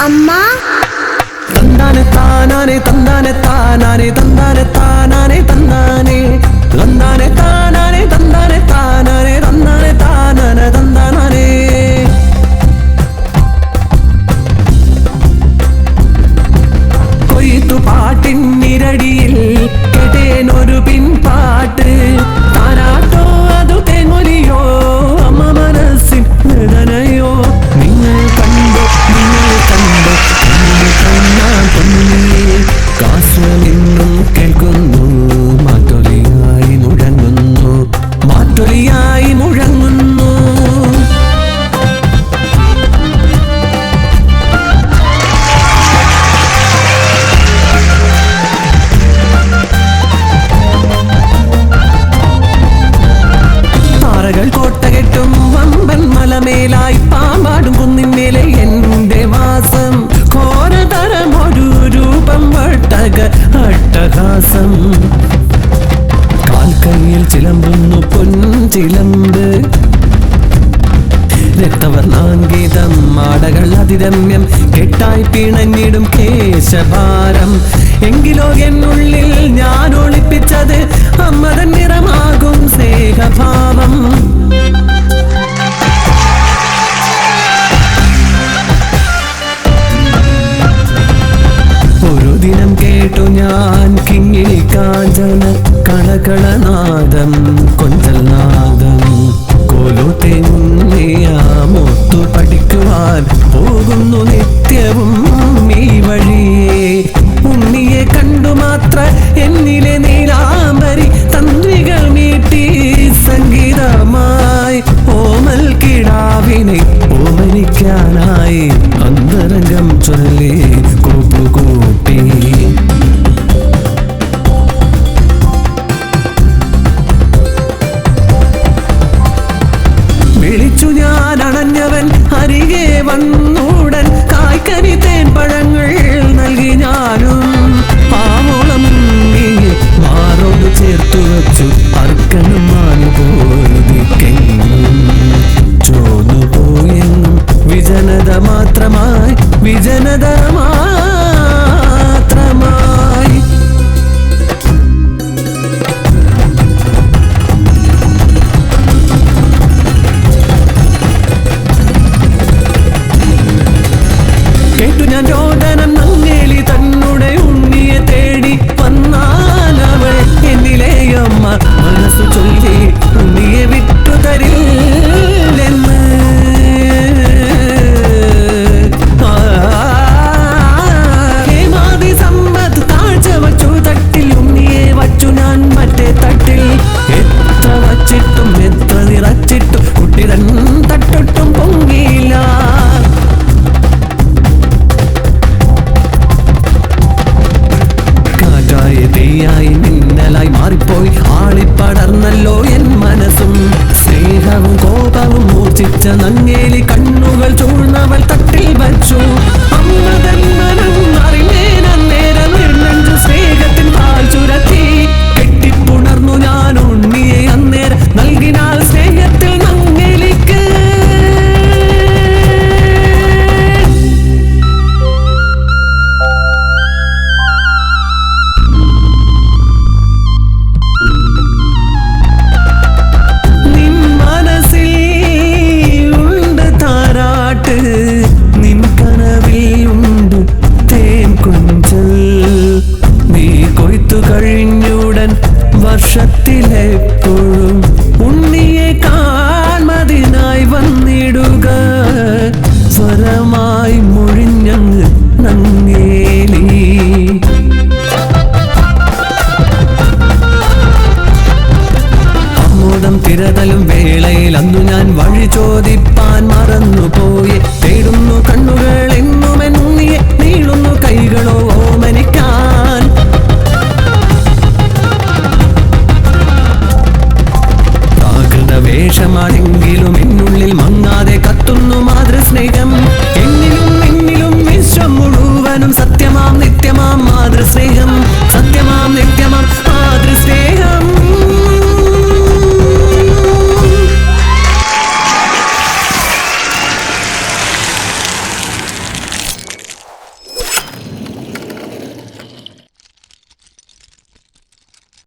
അമ്മ തന്താനെ താനാനെ തന്താനെ താനാനെ തന്താനെ താനാനെ തന്താനെ തന്താനെ താനാനെ തന്താനെ താനാനെ തന്താനെ താനാനെ തന്താനാനെ കൊയ്ത്തു പാട്ടിനിരടിയിൽ കേട്ടേനൊരു പിൻപാട്ട് താരാട്ടോ അതു തേങ്ങൊലിയോ അമ്മ മനസ്സിൻ നിഴനയോ നിങ്ങൾ കണ്ടോ കാശ്മീരിന്നും കേൾക്കുന്നു മാറ്റൊലിയായി മുഴങ്ങുന്നു മാറ്റൊലിയായി മുഴങ്ങുന്നു താരകൾ കോട്ടകെട്ടും വമ്പൻ മലമേലായി പാമ്പാടും കുന്നിന്മേലെ എന്റെ വാസം ഘോരതരമൊരു രൂപം വട്ടക അട്ടഹാസം കാൽക്കൈയിൽ ചിലമ്പുന്നു പൊൻചിലമ്പ് രക്തവർണാങ്കിതം മാടകൾ അതിരമ്യം കെട്ടായി പിണഞ്ഞിടും കേശഭാരം എങ്കിലോ എന്നുള്ളിൽ ഞാൻ ഒളിപ്പിച്ചത് അമ്മതൻ നിറമാകും സ്നേഹഭാവം ഒരു ദിനം കേട്ടു ഞാൻ കിങ്ങിണി കാഞ്ചന കളകളനാദം കൊഞ്ചൽ നാദം കൊലുതെന്നിയാമൊത്തു പഠിക്കുവാൻ പോകുന്നു നിത്യവും ഈ വഴിയേ ഉണ്ണിയെ കണ്ടു മാത്ര എന്നിലെ നീലാംബരി തന്ത്രികൾ മീട്ടി സംഗീതമായി ഓമൽ കിടാവിനെ ഓമനിക്കാനായി അന്തരംഗം ചൊല്ലി കൂപ്പുകൂട്ടി വിളിച്ചു ഞാൻ അണഞ്ഞവൻ അരികെ വന്നൂടൻ കായ്ക്കനി തേൻ പഴങ്ങൾ നൽകി ഞാനും ആവോളം മാറോട് ചേർത്തു വച്ചു അർക്കനും മാനുപോരുതിക്കെങ്ങും ചോന്നുപോയെന്നും വിജനത മാത്രമായി വിജനത മാത്രമായി കേട്ടു ഞാൻ രോദനം നങ്ങേലി തന്നുടെ ഉണ്ണിയെ തേടി വന്നാലവൾ എന്നിലേയമ്മ മനസ്സു ചൊല്ലി ഉണ്ണിയെ വിട്ടു തരില്ലെന്ന് ഹേമാതി സമ്പത്ത് കാഴ്ച വച്ചു തട്ടിൽ ഉണ്ണിയെ വച്ചു ഞാൻ മറ്റേ തട്ടിൽ എത്ര വച്ചിട്ടും എത്ര നിറച്ചിട്ടും കുട്ടിരൻ തട്ടൊട്ടും പൊങ്ങിയില്ല തീയായി മിന്നലായി മാറിപ്പോയി ആളിപ്പടർന്നല്ലോ എൻ മനസ്സും സ്നേഹവും കോപവും മൂർച്ഛിച്ച നങ്ങേലി കണ്ണുകൾ ചൂഴ്ന്നവൾ തട്ടിൽ വച്ചു അമ്മതൻ മനം അറിഞ്ഞേനേരം നിർണഞ്ചു സ്നേഹത്തിൻ പാൽ ചുരത്തി കെട്ടിപ്പുണർന്നു ഞാൻ ഉണ്ണിയെ അന്നേരം നൽകിനാൽ സ്നേഹത്തിൽ നങ്ങേലിക്ക് നിൻ കനവിലുണ്ട് തേൻ കൊഞ്ചൽ നീ കൊയ്ത്തു കഴിഞ്ഞുടൻ വർഷത്തിലെപ്പോഴും ഉണ്ണിയെ കാൺമതിനായി വന്നിടുക സ്വരമായി മൊഴിഞ്ഞങ്ങ് നങ്ങേലി ആമോദം തിരതലും വേളയിൽ അന്നു ഞാൻ വഴി ചോദിപ്പാൻ മറന്നുപോയി